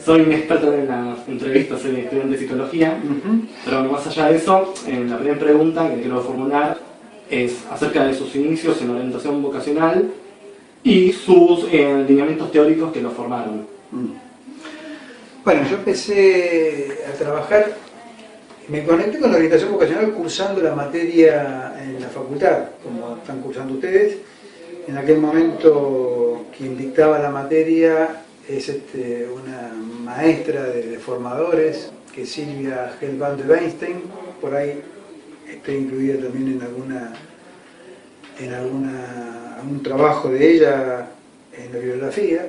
soy un experto en las entrevistas, soy estudiante de psicología, pero más allá de eso, la primera pregunta que quiero formular es acerca de sus inicios en orientación vocacional y sus lineamientos teóricos que lo formaron. Bueno, yo empecé a trabajar, me conecté con la orientación vocacional cursando la materia en la facultad, como están cursando ustedes. En aquel momento quien dictaba la materia es una maestra de formadores, que es Silvia Hellman de Weinstein, por ahí está incluida también en algún trabajo de ella en la bibliografía.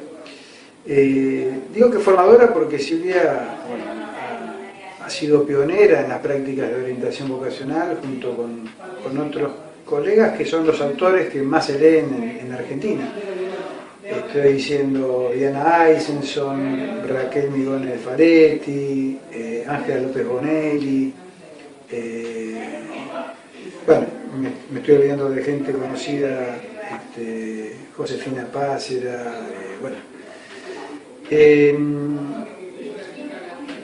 Digo que formadora porque Silvia ha sido pionera en las prácticas de orientación vocacional junto con otros colegas que son los autores que más se leen en Argentina. Estoy diciendo Diana Eisenson, Raquel Migones Faretti, Ángela López Bonelli, bueno, me estoy olvidando de gente conocida, Josefina Pácera, bueno.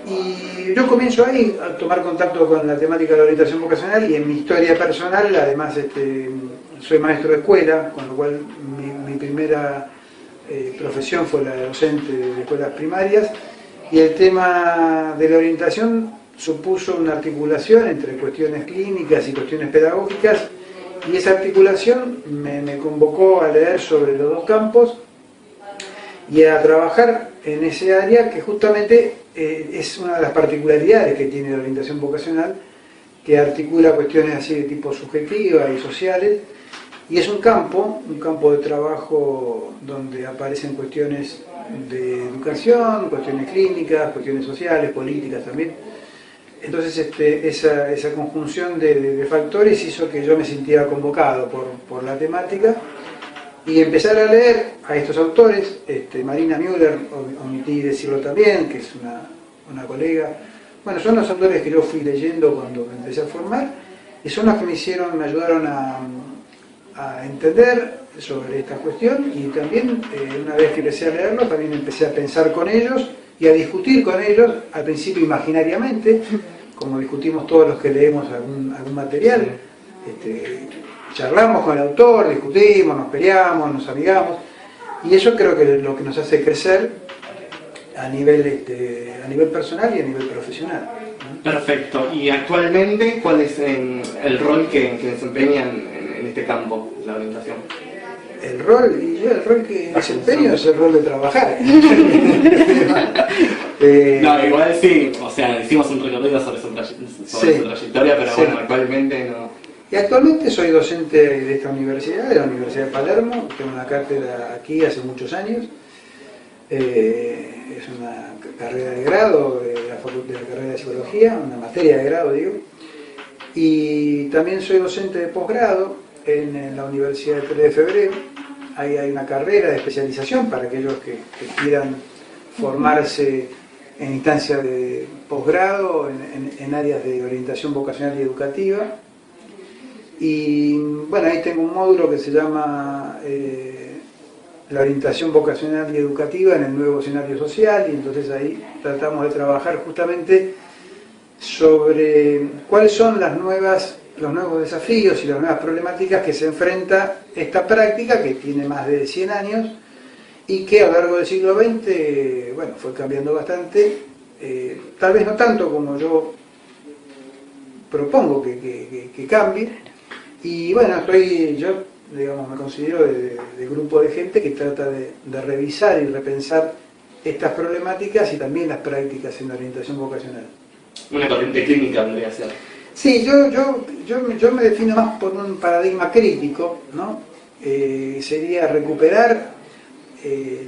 Y yo comienzo ahí a tomar contacto con la temática de la orientación vocacional y en mi historia personal, además soy maestro de escuela, con lo cual mi primera profesión fue la de docente de escuelas primarias y el tema de la orientación supuso una articulación entre cuestiones clínicas y cuestiones pedagógicas y esa articulación me convocó a leer sobre los dos campos y a trabajar en ese área que justamente es una de las particularidades que tiene la orientación vocacional, que articula cuestiones así de tipo subjetiva y sociales, y es un campo de trabajo donde aparecen cuestiones de educación, cuestiones clínicas, cuestiones sociales, políticas también. Entonces esa conjunción de factores hizo que yo me sintiera convocado por la temática y empezar a leer a estos autores. Marina Müller, omití decirlo también, que es una colega. Bueno, son los autores que yo fui leyendo cuando me empecé a formar y son los que me ayudaron a entender sobre esta cuestión y también una vez que empecé a leerlos también empecé a pensar con ellos y a discutir con ellos, al principio imaginariamente, como discutimos todos los que leemos algún material. Charlamos con el autor, discutimos, nos peleamos, nos amigamos y eso creo que es lo que nos hace crecer a nivel personal y a nivel profesional. Perfecto. ¿Y actualmente cuál es el rol que desempeñan en este campo, la orientación? El rol que desempeño es el rol de trabajar. No, igual sí, o sea, hicimos un recorrido sobre su trayectoria, pero sí. Bueno, actualmente no. Y actualmente soy docente de esta universidad, de la Universidad de Palermo, tengo una cátedra aquí hace muchos años, es una carrera de grado de la carrera de Psicología, una materia de grado digo, y también soy docente de posgrado en la Universidad de 3 de Febrero, ahí hay una carrera de especialización para aquellos que quieran formarse en instancia de posgrado en áreas de orientación vocacional y educativa. Y bueno, ahí tengo un módulo que se llama la orientación vocacional y educativa en el nuevo escenario social y entonces ahí tratamos de trabajar justamente sobre cuáles son los nuevos desafíos y las nuevas problemáticas que se enfrenta esta práctica que tiene más de 100 años y que a lo largo del siglo XX, bueno, fue cambiando bastante, tal vez no tanto como yo propongo que cambie. Y bueno, yo digamos, me considero de grupo de gente que trata de revisar y repensar estas problemáticas y también las prácticas en la orientación vocacional. Una corriente clínica vendría a ser. Sí, yo me defino más por un paradigma crítico, ¿no? Sería recuperar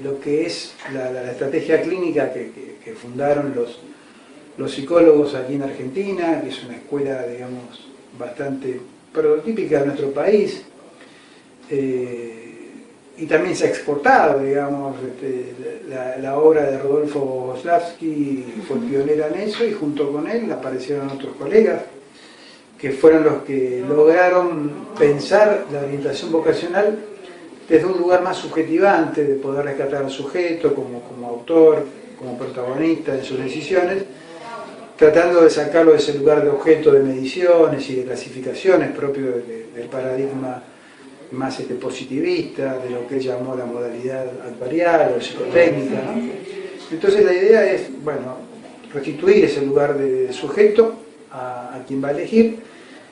lo que es la estrategia clínica que fundaron los psicólogos aquí en Argentina, que es una escuela, digamos, bastante prototípica de nuestro país, y también se ha exportado, digamos, la obra de Rodolfo Bogoslavsky fue pionera en eso y junto con él aparecieron otros colegas que fueron los que lograron pensar la orientación vocacional desde un lugar más subjetivante, de poder rescatar al sujeto como autor, como protagonista en sus decisiones, tratando de sacarlo de ese lugar de objeto de mediciones y de clasificaciones propio del paradigma más positivista, de lo que él llamó la modalidad actuarial o psicotécnica, ¿no? Entonces la idea es, bueno, restituir ese lugar de sujeto a quien va a elegir,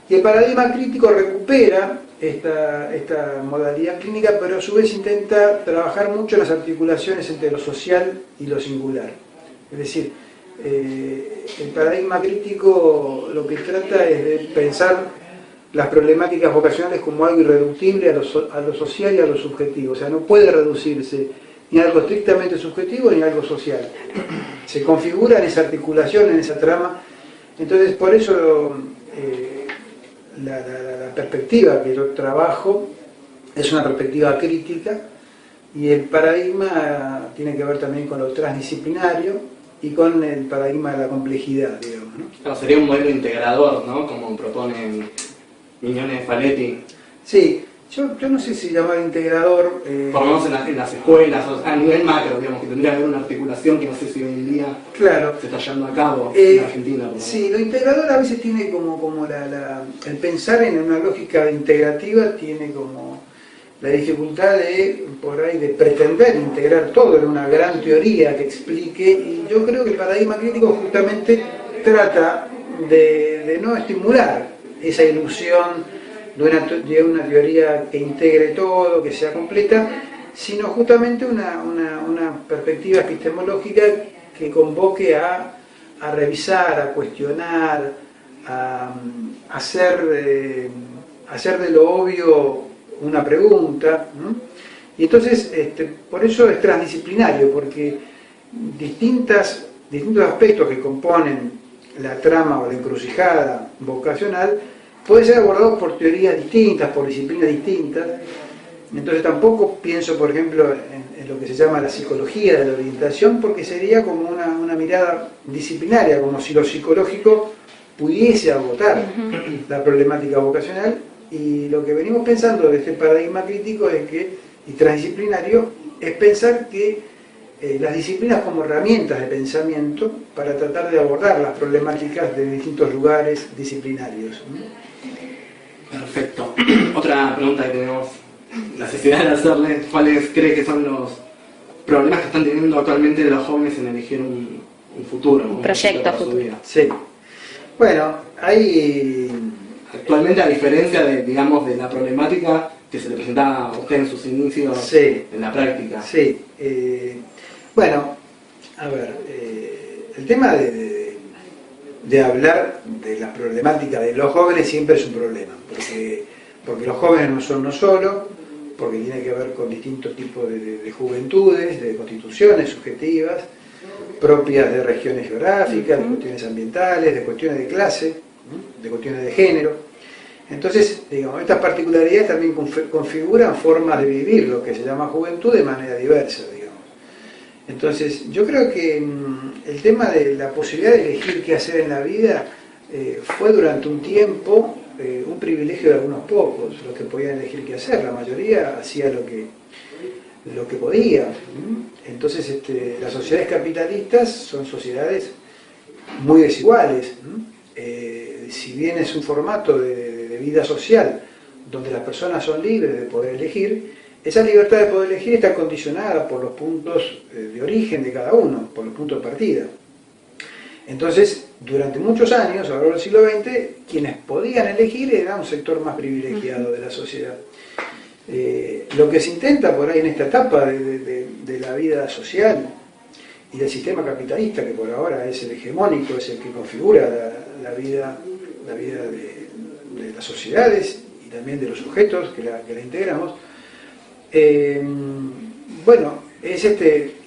y el paradigma crítico recupera esta modalidad clínica, pero a su vez intenta trabajar mucho las articulaciones entre lo social y lo singular. Es decir, el paradigma crítico lo que trata es de pensar las problemáticas vocacionales como algo irreductible a lo social y a lo subjetivo. O sea, no puede reducirse ni a algo estrictamente subjetivo ni a algo social. Se configura en esa articulación, en esa trama. Entonces, por eso la perspectiva que yo trabajo es una perspectiva crítica, y el paradigma tiene que ver también con lo transdisciplinario y con el paradigma de la complejidad, digamos, ¿no? Claro, sería un modelo integrador, ¿no? Como proponen Mignone y Faletti. Sí, yo no sé si llamar integrador... Por lo menos en las escuelas, a nivel macro, digamos, que tendría que haber una articulación que no sé si hoy en día claro, se está llevando a cabo en Argentina. Sí, lo integrador a veces tiene como el pensar en una lógica integrativa tiene como la dificultad por ahí de pretender integrar todo en una gran teoría que explique, y yo creo que el paradigma crítico justamente trata de no estimular esa ilusión de una teoría que integre todo, que sea completa, sino justamente una perspectiva epistemológica que convoque a revisar, a cuestionar, a hacer de lo obvio una pregunta, ¿no? Y entonces, por eso es transdisciplinario, porque distintos aspectos que componen la trama o la encrucijada vocacional pueden ser abordados por teorías distintas, por disciplinas distintas. Entonces tampoco pienso, por ejemplo, en lo que se llama la psicología de la orientación, porque sería como una mirada disciplinaria, como si lo psicológico pudiese agotar la problemática vocacional. Y lo que venimos pensando de este paradigma crítico y transdisciplinario es pensar que las disciplinas como herramientas de pensamiento para tratar de abordar las problemáticas de distintos lugares disciplinarios. Perfecto. Otra pregunta que tenemos la necesidad de hacerle: ¿cuáles cree que son los problemas que están teniendo actualmente los jóvenes en elegir un futuro? Un proyecto futuro. Sí. Bueno, hay... Actualmente, a diferencia de la problemática que se le presentaba a usted en sus inicios, sí, en la práctica. Sí. Bueno, a ver, el tema de hablar de la problemática de los jóvenes siempre es un problema, porque los jóvenes no son no solo, porque tiene que ver con distintos tipos de juventudes, de constituciones subjetivas, propias de regiones geográficas, de cuestiones ambientales, de cuestiones de clase, de cuestiones de género. Entonces, digamos, estas particularidades también configuran formas de vivir lo que se llama juventud de manera diversa, digamos. Entonces, yo creo que el tema de la posibilidad de elegir qué hacer en la vida fue durante un tiempo un privilegio de algunos pocos, los que podían elegir qué hacer. La mayoría hacía lo que podía. Entonces, las sociedades capitalistas son sociedades muy desiguales. Si bien es un formato de vida social donde las personas son libres de poder elegir, esa libertad de poder elegir está condicionada por los puntos de origen de cada uno, por los puntos de partida. Entonces, durante muchos años, a lo largo del siglo XX, quienes podían elegir era un sector más privilegiado de la sociedad. Lo que se intenta por ahí en esta etapa de la vida social y del sistema capitalista, que por ahora es el hegemónico, es el que configura la vida de las sociedades y también de los sujetos que la integramos, bueno, es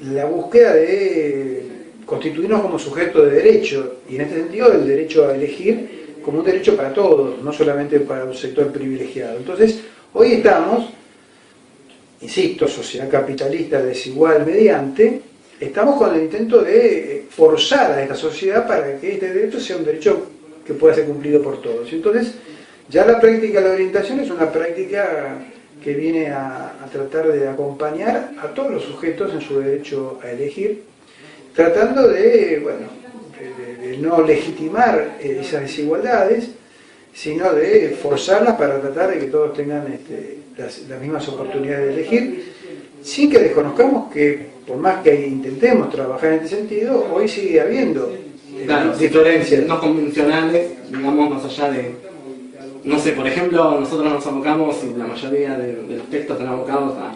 la búsqueda de constituirnos como sujetos de derecho, y en este sentido el derecho a elegir como un derecho para todos, no solamente para un sector privilegiado. Entonces, hoy estamos, insisto, sociedad capitalista desigual mediante, estamos con el intento de forzar a esta sociedad para que este derecho sea un derecho que pueda ser cumplido por todos. Entonces, ya la práctica de la orientación es una práctica que viene a tratar de acompañar a todos los sujetos en su derecho a elegir, tratando de, bueno, de no legitimar esas desigualdades, sino de forzarlas para tratar de que todos tengan las mismas oportunidades de elegir, sin que desconozcamos que, por más que intentemos trabajar en este sentido, hoy sigue habiendo diferencias no convencionales, digamos, más allá de, no sé, por ejemplo, nosotros nos abocamos, y la mayoría de los textos están abocados a,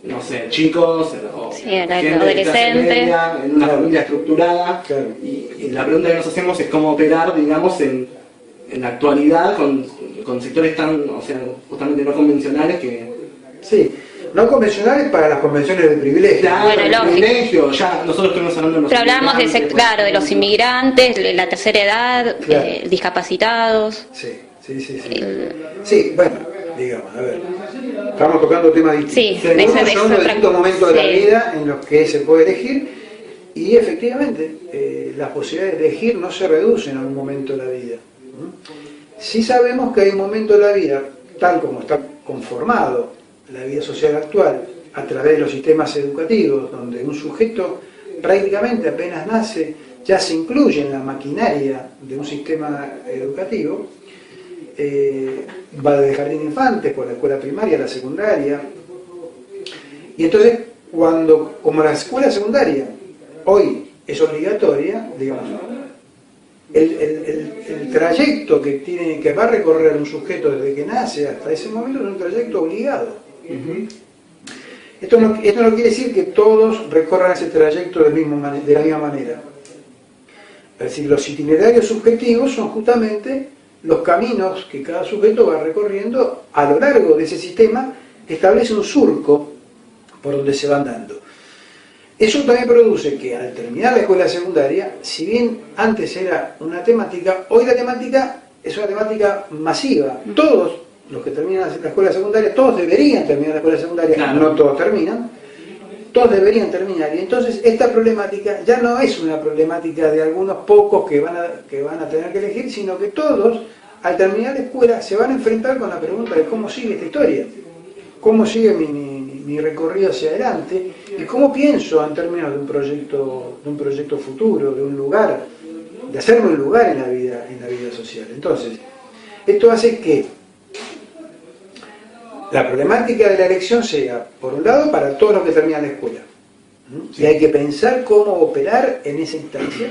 no sé, chicos o gente de clase media, en una familia estructurada, y la pregunta que nos hacemos es cómo operar, digamos, en la actualidad con sectores tan, o sea, justamente no convencionales que... Sí, no convencionales para las convenciones de privilegio. Claro, bueno, el privilegio, ya nosotros estuvimos hablando de los pero hablamos de los inmigrantes, de la tercera edad, discapacitados. Sí, bueno, digamos, a ver, estamos tocando temas distintos. Sí, son distintos momentos de la vida en los que se puede elegir, y efectivamente las posibilidades de elegir no se reducen a un momento de la vida. Sí sabemos que hay un momento de la vida, tal como está conformado la vida social actual, a través de los sistemas educativos, donde un sujeto prácticamente apenas nace, ya se incluye en la maquinaria de un sistema educativo, va desde jardín de infantes, por la escuela primaria, la secundaria, y entonces, como la escuela secundaria hoy es obligatoria, digamos, el trayecto que va a recorrer un sujeto desde que nace hasta ese momento es un trayecto obligado. Esto no quiere decir que todos recorran ese trayecto de la misma manera. Es decir, los itinerarios subjetivos son justamente los caminos que cada sujeto va recorriendo a lo largo de ese sistema, que establece un surco por donde se van dando. Eso también produce que al terminar la escuela secundaria, si bien antes era una temática, hoy la temática es una temática masiva. Todos los que terminan la escuela secundaria, todos deberían terminar la escuela secundaria, claro. No todos terminan, todos deberían terminar. Y entonces esta problemática ya no es una problemática de algunos pocos que van a tener que elegir, sino que todos, al terminar la escuela, se van a enfrentar con la pregunta de cómo sigue esta historia, cómo sigue mi recorrido hacia adelante, y cómo pienso en términos de un proyecto futuro, de un lugar, de hacerme un lugar en la vida social. Entonces, esto hace que la problemática de la elección sea, por un lado, para todos los que terminan la escuela. Y hay que pensar cómo operar en esa instancia,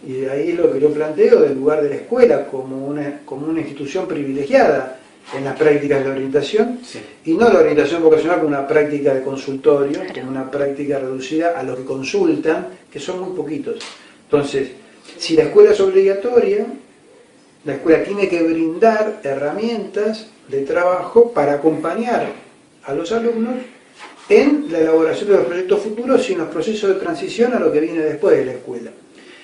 y de ahí lo que yo planteo del lugar de la escuela como una institución privilegiada en las prácticas de orientación, y no la orientación vocacional como una práctica de consultorio, como una práctica reducida a los que consultan, que son muy poquitos. Entonces, si la escuela es obligatoria, la escuela tiene que brindar herramientas de trabajo para acompañar a los alumnos en la elaboración de los proyectos futuros y en los procesos de transición a lo que viene después de la escuela.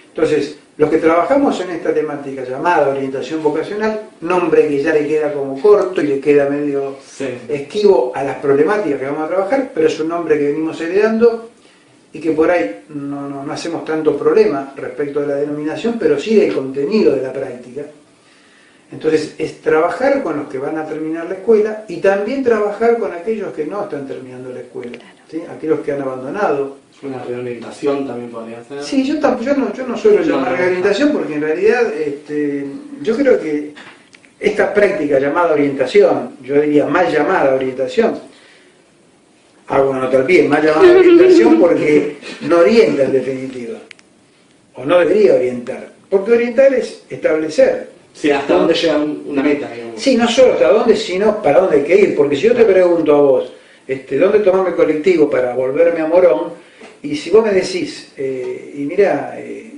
Entonces, los que trabajamos en esta temática llamada orientación vocacional, nombre que ya le queda como corto y le queda medio esquivo a las problemáticas que vamos a trabajar, pero es un nombre que venimos heredando y que por ahí no hacemos tanto problema respecto de la denominación, pero sí del contenido de la práctica. Entonces, es trabajar con los que van a terminar la escuela y también trabajar con aquellos que no están terminando la escuela, ¿sí? Aquellos que han abandonado. Una reorientación también podría ser. Sí, yo no suelo llamar reorientación porque en realidad yo creo que esta práctica llamada orientación, yo diría mal llamada orientación, hago una nota al pie, mal llamada orientación porque no orienta en definitiva, o no debería orientar, porque orientar es establecer. Sí, hasta dónde llega una meta, digamos. Sí, no solo hasta dónde, sino para dónde hay que ir, porque si yo te pregunto a vos, ¿dónde tomarme el colectivo para volverme a Morón? Y si vos me decís, y mira,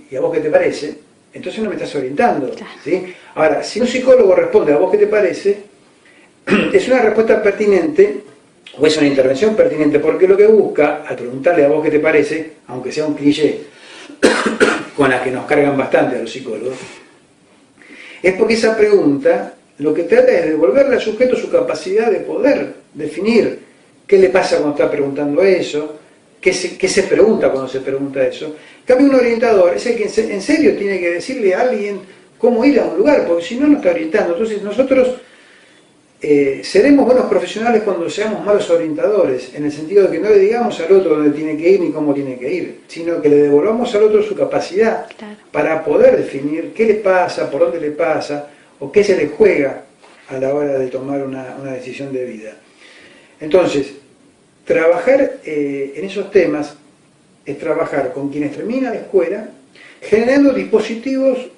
¿y a vos qué te parece? Entonces no me estás orientando, ¿sí? Ahora, si un psicólogo responde a vos qué te parece, es una respuesta pertinente, o es una intervención pertinente, porque lo que busca, al preguntarle a vos qué te parece, aunque sea un cliché, con la que nos cargan bastante a los psicólogos, es porque esa pregunta lo que trata es de devolverle al sujeto su capacidad de poder definir qué le pasa cuando está preguntando eso, qué se pregunta cuando se pregunta eso. En cambio, un orientador es el que en serio tiene que decirle a alguien cómo ir a un lugar, porque si no, no está orientando. Entonces nosotros seremos buenos profesionales cuando seamos malos orientadores, en el sentido de que no le digamos al otro dónde tiene que ir ni cómo tiene que ir, sino que le devolvamos al otro su capacidad para poder definir qué le pasa, por dónde le pasa, o qué se le juega a la hora de tomar una decisión de vida. Entonces, trabajar en esos temas es trabajar con quienes terminan la escuela, generando dispositivos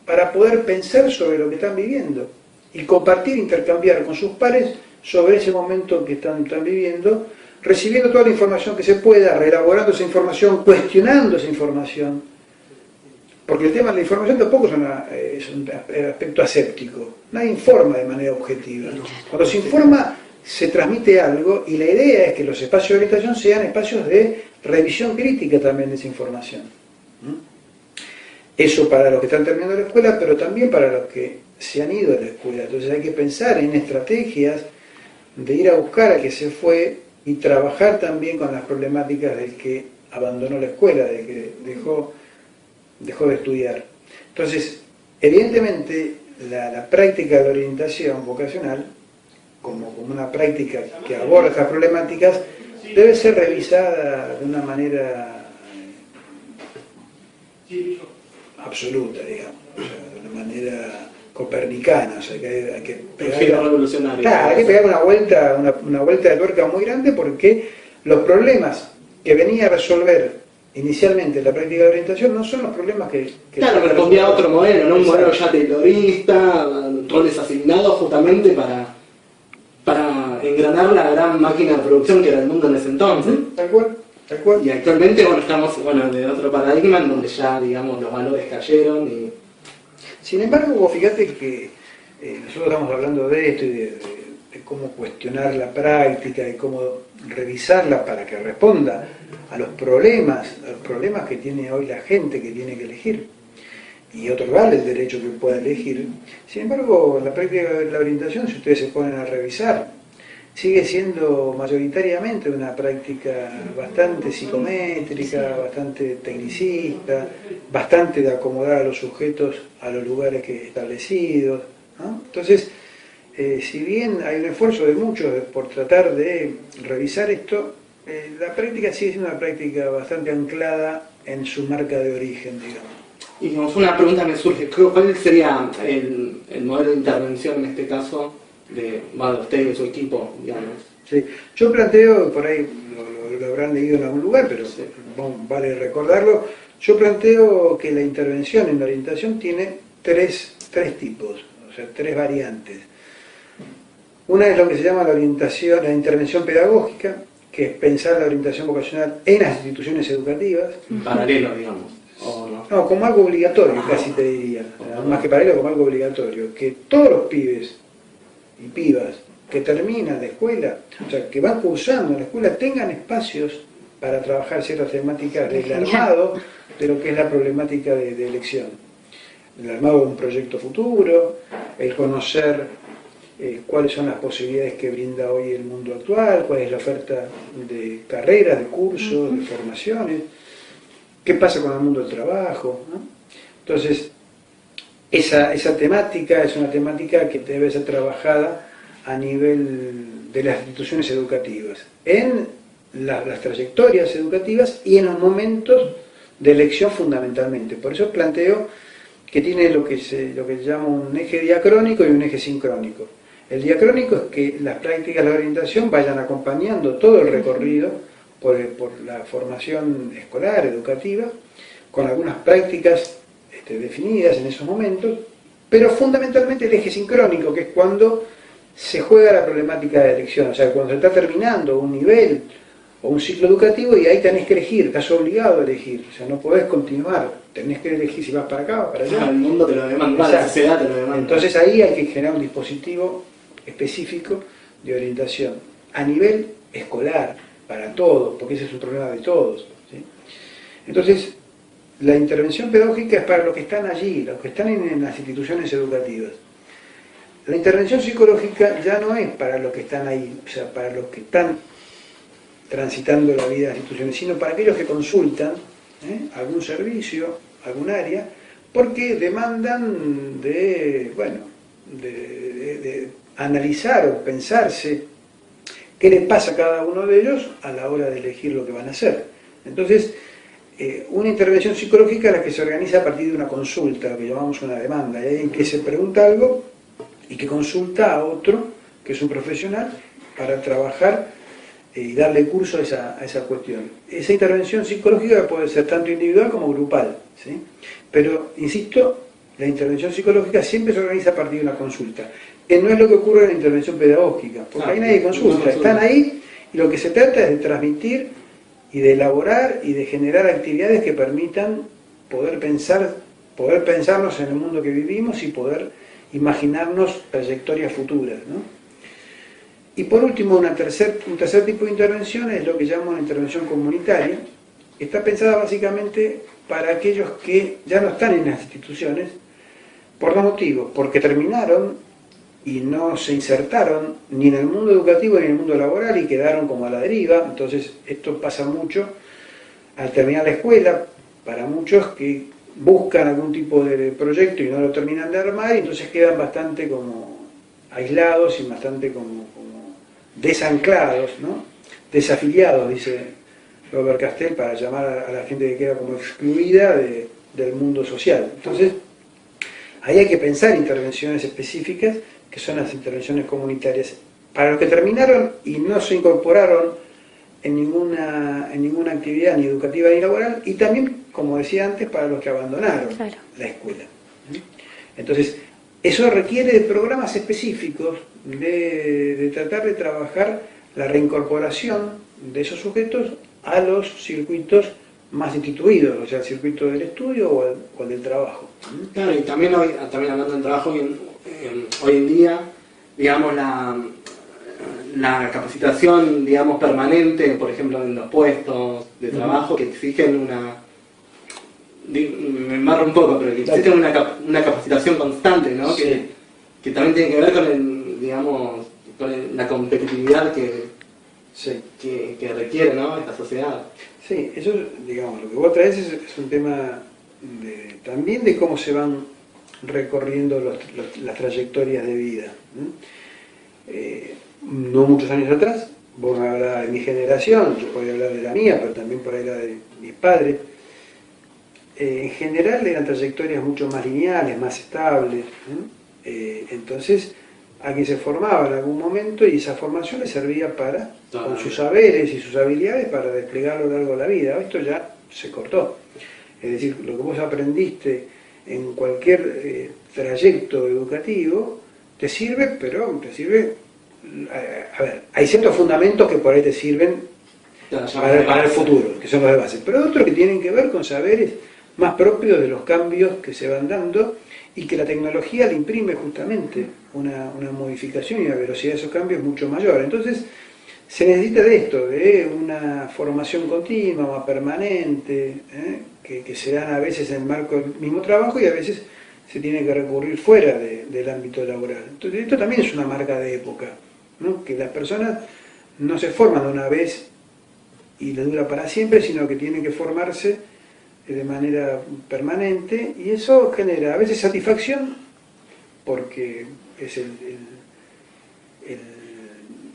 para poder pensar sobre lo que están viviendo y compartir, intercambiar con sus pares sobre ese momento que están viviendo, recibiendo toda la información que se pueda, reelaborando esa información, cuestionando esa información, porque el tema de la información tampoco es un aspecto aséptico, nadie informa de manera objetiva. Cuando se informa se transmite algo y la idea es que los espacios de orientación sean espacios de revisión crítica también de esa información. Eso para los que están terminando la escuela, pero también para los que se han ido a la escuela. Entonces hay que pensar en estrategias de ir a buscar a que se fue y trabajar también con las problemáticas del que abandonó la escuela, del que dejó de estudiar. Entonces, evidentemente, la práctica de orientación vocacional, como una práctica que aborda estas problemáticas, debe ser revisada de una manera absoluta, digamos, o sea, de una manera copernicana, o sea, que hay que pegar una vuelta de tuerca muy grande, porque los problemas que venía a resolver inicialmente la práctica de orientación no son los problemas que claro, respondía a otro modelo, ¿no? Un modelo ya taylorista, roles asignados justamente para engranar la gran máquina de producción que era el mundo en ese entonces. Tal cual. Y actualmente, estamos de otro paradigma en donde ya, digamos, los valores cayeron y... Sin embargo, vos fíjate que nosotros estamos hablando de esto y de cómo cuestionar la práctica y cómo revisarla para que responda a los problemas que tiene hoy la gente que tiene que elegir y otorgarle el derecho que pueda elegir. Sin embargo, la práctica de la orientación, si ustedes se ponen a revisar, sigue siendo mayoritariamente una práctica bastante psicométrica, bastante tecnicista, bastante de acomodar a los sujetos a los lugares establecidos, ¿no? Entonces, si bien hay un esfuerzo de muchos por tratar de revisar esto, la práctica sigue siendo una práctica bastante anclada en su marca de origen, digamos. Y una pregunta me surge, ¿cuál sería el modelo de intervención en este caso de usted y de su equipo, digamos? Sí. Yo planteo, por ahí lo habrán leído en algún lugar, pero sí, vale recordarlo, yo planteo que la intervención en la orientación tiene tres tipos, o sea, tres variantes. Una es lo que se llama la intervención pedagógica, que es pensar la orientación vocacional en las instituciones educativas. En paralelo, digamos. ¿O no? No, como algo obligatorio, casi te diría. Más que paralelo, como algo obligatorio. Que todos los pibes y pibas que terminan la escuela, o sea, que van cursando en la escuela, tengan espacios para trabajar ciertas temáticas del armado de lo que es la problemática de elección. El armado de un proyecto futuro, el conocer cuáles son las posibilidades que brinda hoy el mundo actual, cuál es la oferta de carreras, de cursos, de formaciones, qué pasa con el mundo del trabajo, ¿no? Entonces, esa temática es una temática que debe ser trabajada a nivel de las instituciones educativas, en las trayectorias educativas y en los momentos de elección fundamentalmente. Por eso planteo que tiene lo que se llama un eje diacrónico y un eje sincrónico. El diacrónico es que las prácticas de la orientación vayan acompañando todo el recorrido por la formación escolar, educativa, con algunas prácticas definidas en esos momentos, pero fundamentalmente el eje sincrónico, que es cuando se juega la problemática de elección, o sea, cuando se está terminando un nivel o un ciclo educativo y ahí tenés que elegir, estás obligado a elegir, o sea, no podés continuar, tenés que elegir si vas para acá o para allá. El mundo te lo demanda, la sociedad te lo demanda. Entonces ahí hay que generar un dispositivo específico de orientación a nivel escolar, para todos, porque ese es un problema de todos, ¿sí? Entonces, la intervención pedagógica es para los que están allí, los que están en las instituciones educativas. La intervención psicológica ya no es para los que están ahí, o sea, para los que están transitando la vida de las instituciones, sino para aquellos que consultan algún servicio, algún área, porque demandan de analizar o pensarse qué les pasa a cada uno de ellos a la hora de elegir lo que van a hacer. Entonces, una intervención psicológica es la que se organiza a partir de una consulta, lo que llamamos una demanda. Hay alguien que se pregunta algo y que consulta a otro, que es un profesional, para trabajar y darle curso a esa cuestión. Esa intervención psicológica puede ser tanto individual como grupal, ¿sí? Pero, insisto, la intervención psicológica siempre se organiza a partir de una consulta, que no es lo que ocurre en la intervención pedagógica, porque ahí nadie consulta, están ahí y lo que se trata es de transmitir y de elaborar y de generar actividades que permitan poder pensarnos en el mundo que vivimos y poder imaginarnos trayectorias futuras, ¿no? Y por último, un tercer tipo de intervención es lo que llamamos una intervención comunitaria, que está pensada básicamente para aquellos que ya no están en las instituciones, por dos motivos: porque terminaron y no se insertaron ni en el mundo educativo ni en el mundo laboral y quedaron como a la deriva. Entonces esto pasa mucho al terminar la escuela, para muchos que buscan algún tipo de proyecto y no lo terminan de armar, y entonces quedan bastante como aislados y bastante como desanclados, ¿no? Desafiliados, dice Robert Castell, para llamar a la gente que queda como excluida del mundo social. Entonces, ahí hay que pensar intervenciones específicas, que son las intervenciones comunitarias, para los que terminaron y no se incorporaron en ninguna actividad ni educativa ni laboral, y también, como decía antes, para los que abandonaron la escuela. Entonces, eso requiere de programas específicos, de tratar de trabajar la reincorporación de esos sujetos a los circuitos más instituidos, o sea, el circuito del estudio o el del trabajo. Claro, y también hablando del trabajo, hoy en día, digamos, la capacitación, digamos, permanente, por ejemplo, en los puestos de trabajo que exigen me embarro un poco, pero que existe una capacitación constante, ¿no? Sí. Que también tiene que ver con la competitividad que requiere, ¿no?, esta sociedad. Sí, eso, digamos, lo que vos traes es un tema también de cómo se van recorriendo las trayectorias de vida. No muchos años atrás, vos me hablabas de mi generación, yo podía hablar de la mía, pero también por ahí la de mis padres. En general eran trayectorias mucho más lineales, más estables, entonces alguien se formaba en algún momento y esa formación le servía con sus saberes y sus habilidades, para desplegarlo a lo largo de la vida. Esto ya se cortó. Es decir, lo que vos aprendiste en cualquier trayecto educativo te sirve, pero te sirve... A ver, hay ciertos fundamentos que por ahí te sirven para el futuro, que son los de base, pero otros que tienen que ver con saberes más propios de los cambios que se van dando y que la tecnología le imprime justamente una modificación y una velocidad de esos cambios mucho mayor. Entonces se necesita de esto, de una formación continua, más permanente, que se dan a veces en el marco del mismo trabajo y a veces se tiene que recurrir fuera del ámbito laboral. Entonces esto también es una marca de época, ¿no? Que las personas no se forman de una vez y les dura para siempre, sino que tienen que formarse de manera permanente, y eso genera a veces satisfacción, porque es el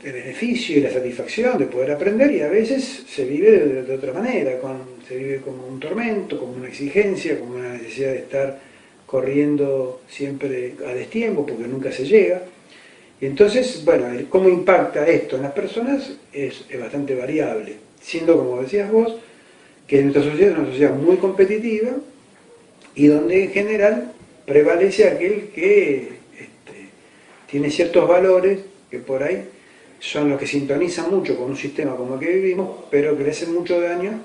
beneficio y la satisfacción de poder aprender, y a veces se vive de otra manera, se vive como un tormento, como una exigencia, como una necesidad de estar corriendo siempre a destiempo, porque nunca se llega. Y entonces, bueno, cómo impacta esto en las personas es bastante variable, siendo, como decías vos, que nuestra sociedad es una sociedad muy competitiva y donde en general prevalece aquel que tiene ciertos valores que por ahí son los que sintonizan mucho con un sistema como el que vivimos, pero que le hacen mucho daño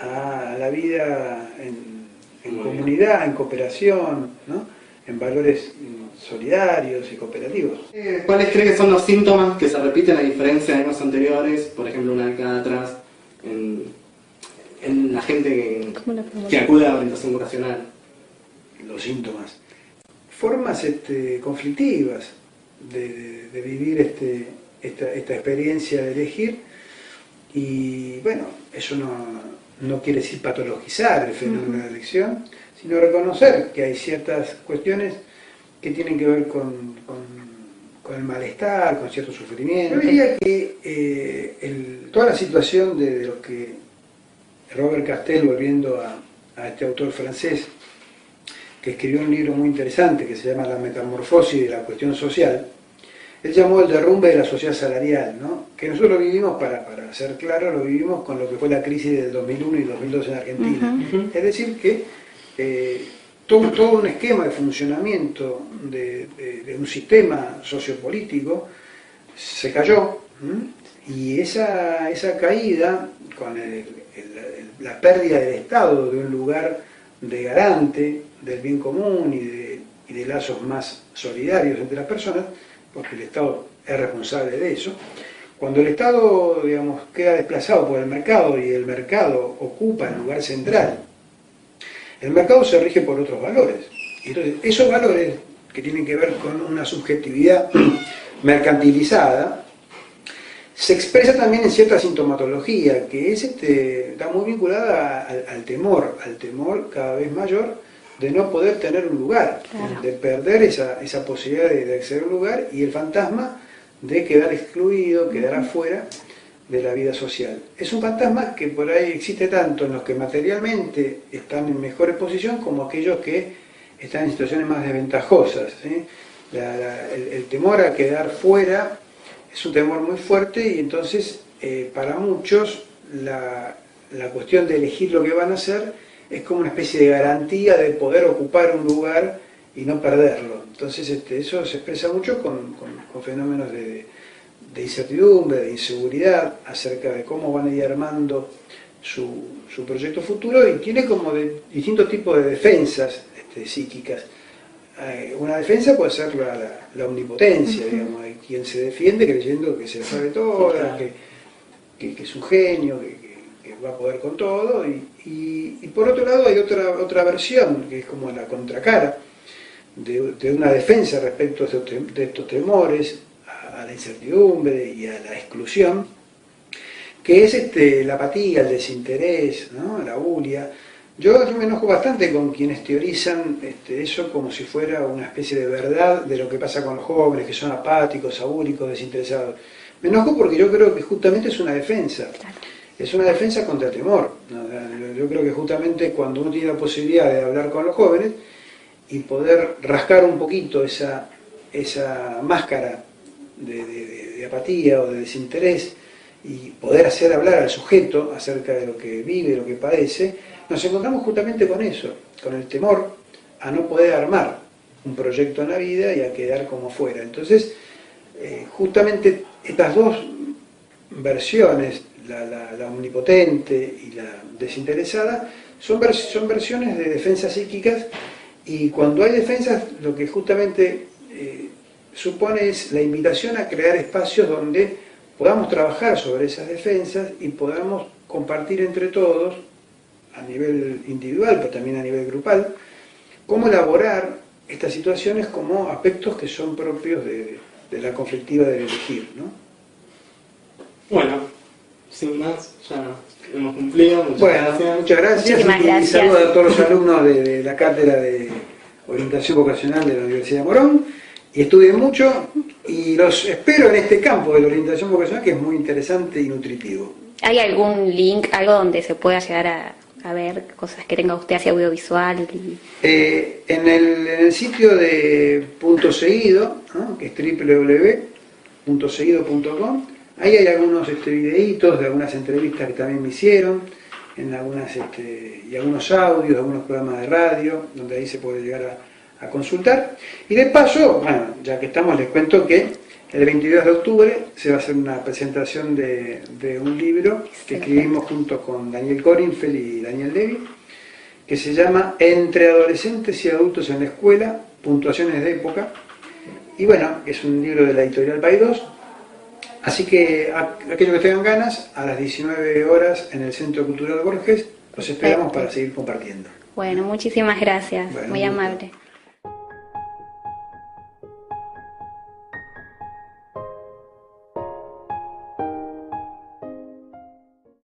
a la vida en comunidad, en cooperación, ¿no? En valores solidarios y cooperativos. ¿Cuáles crees que son los síntomas que se repiten a diferencia de años anteriores, por ejemplo, una década atrás, en la gente que acude a la orientación vocacional? Los síntomas. Formas conflictivas de vivir esta experiencia de elegir, y bueno, eso no quiere decir patologizar el fenómeno de la elección, sino reconocer que hay ciertas cuestiones que tienen que ver con el malestar, con cierto sufrimiento. Yo diría que toda la situación de lo que Robert Castel, volviendo a este autor francés, que escribió un libro muy interesante que se llama La metamorfosis de la cuestión social, él llamó el derrumbe de la sociedad salarial, ¿no? Que nosotros lo vivimos, para ser claro, lo vivimos con lo que fue la crisis del 2001 y 2002 en Argentina. Es decir, que todo un esquema de funcionamiento de un sistema sociopolítico se cayó, y esa caída, con la pérdida del Estado de un lugar de garante del bien común y de lazos más solidarios entre las personas, porque el Estado es responsable de eso. Cuando el Estado, digamos, queda desplazado por el mercado y el mercado ocupa el lugar central, el mercado se rige por otros valores. Y entonces, esos valores que tienen que ver con una subjetividad mercantilizada, se expresa también en cierta sintomatología, que está muy vinculada al temor cada vez mayor de no poder tener un lugar, claro, de perder esa posibilidad de acceder a un lugar, y el fantasma de quedar excluido, quedar afuera de la vida social. Es un fantasma que por ahí existe tanto en los que materialmente están en mejor posición como aquellos que están en situaciones más desventajosas, ¿sí? El temor a quedar fuera es un temor muy fuerte, y entonces para muchos la cuestión de elegir lo que van a hacer es como una especie de garantía de poder ocupar un lugar y no perderlo. Entonces eso se expresa mucho con fenómenos de incertidumbre, de inseguridad acerca de cómo van a ir armando su proyecto futuro, y tiene como distintos tipos de defensas psíquicas. Una defensa puede ser la omnipotencia, digamos, hay quien se defiende creyendo que se sabe todo, que es un genio, que va a poder con todo, y por otro lado hay otra versión, que es como la contracara de una defensa respecto de estos temores a la incertidumbre y a la exclusión, que es la apatía, el desinterés, ¿no? La bulia. Yo me enojo bastante con quienes teorizan eso como si fuera una especie de verdad de lo que pasa con los jóvenes, que son apáticos, abúlicos, desinteresados. Me enojo porque yo creo que justamente es una defensa. Es una defensa contra el temor, ¿no? Yo creo que justamente cuando uno tiene la posibilidad de hablar con los jóvenes y poder rascar un poquito esa máscara de apatía o de desinterés, y poder hacer hablar al sujeto acerca de lo que vive, de lo que padece, nos encontramos justamente con eso, con el temor a no poder armar un proyecto en la vida y a quedar como fuera. Entonces, justamente estas dos versiones, la omnipotente y la desinteresada, son versiones de defensas psíquicas, y cuando hay defensas, lo que justamente supone es la invitación a crear espacios donde podamos trabajar sobre esas defensas y podamos compartir entre todos, a nivel individual, pero también a nivel grupal, cómo elaborar estas situaciones como aspectos que son propios de la conflictiva del elegir, ¿no? Bueno, sin más, ya hemos cumplido. Muchas gracias. Muchísimas gracias. Y saludos a todos los alumnos de la cátedra de orientación vocacional de la Universidad de Morón. Y estudien mucho, y los espero en este campo de la orientación vocacional, que es muy interesante y nutritivo. ¿Hay algún link, algo donde se pueda llegar a ver cosas que tenga usted hacia audiovisual? En el sitio de Punto Seguido, ¿no? Que es www.puntoseguido.com, ahí hay algunos videitos de algunas entrevistas que también me hicieron, y algunos audios de algunos programas de radio, donde ahí se puede llegar a consultar. Y de paso, bueno, ya que estamos, les cuento que el 22 de octubre se va a hacer una presentación de un libro que escribimos junto con Daniel Corinfeld y Daniel Levy, que se llama Entre adolescentes y adultos en la escuela, puntuaciones de época. Y bueno, es un libro de la editorial Paidós. Así que aquellos que tengan ganas, a las 19 horas en el Centro Cultural Borges, los esperamos para seguir compartiendo. Bueno, muchísimas gracias, muy amable.